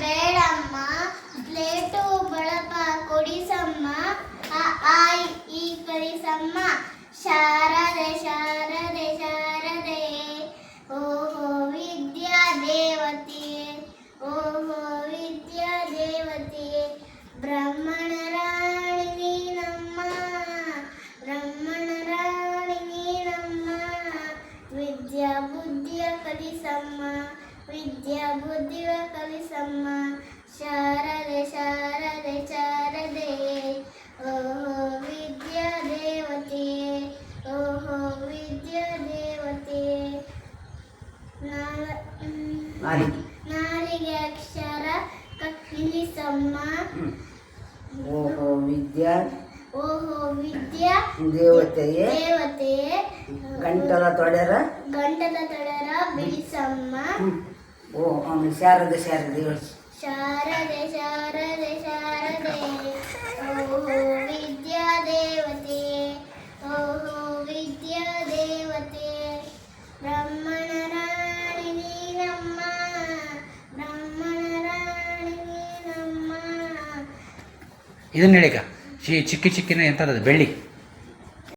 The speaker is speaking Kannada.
ಬೇಡಮ್ಮ, ಸ್ಲೇಟು ಬಳಪ ಕೊಡಿಸಮ್ಮ, ಅ ಆ ಇ ಕಲಿಸಮ್ಮ. ಶಾರದೆ ಶಾರದೆ ಶಾರದೆ, ಓಹೋ ವಿದ್ಯಾ ದೇವತೆಯೇ, ಓಹೋ ವಿದ್ಯಾ ದೇವತೆಯೇ. ಬ್ರಹ್ಮಣ ರಾಣಿ ನೀನಮ್ಮ, ಬ್ರಹ್ಮಣ ರಾಣಿ ನೀನಮ್ಮ. ವಿದ್ಯಾ ಬುದ್ಧಿಯ ಕಲಿಸಮ್ಮ, ವಿದ್ಯಾ ಬುದ್ಧಿಯ ಕಲಿಸಮ್ಮ. ಶಾರದೆ ಶಾರದೆ ಶಾರದೆ, ಓಹೋ ವಿದ್ಯಾ ದೇವತೆಯೇ, ಓಹೋ ವಿದ್ಯಾ ದೇವತೆಯೇ. ನಾಲಿಗೆ ಅಕ್ಷರ ನಿಲ್ಲಿಸಮ್ಮ, ಓಹೋ ವಿದ್ಯಾ, ಓಹೋ ವಿದ್ಯಾ ದೇವತೆಯೇ, ದೇವತೆಯೇ. ಗಂಟಲ ತೊಡೆರ, ಗಂಟಲ ತೊಡರ ಬಿಡಿಸಮ್ಮ. ಓ ಶಾರದೆ ಶಾರದೆ ಹೇಳು. ಶಾರದೆ ಶಾರದೆ ಶಾರದೆ, ಓಹೋ ವಿದ್ಯಾ ದೇವತೆಯೇ, ಓಹೋ ವಿದ್ಯಾ ದೇವತೆಯೇ. ಬ್ರಹ್ಮಣ ರಾಣಿ ನೀನಮ್ಮ, ಬ್ರಹ್ಮಣ ರಾಣಿ ನೀನಮ್ಮ. ಇದನ್ನ ಹೇಳಿಕ ಚಿಕ್ಕಿ ಚಿಕ್ಕಿನ ಎಂಥದ್ದು ಬೆಳ್ಳಿ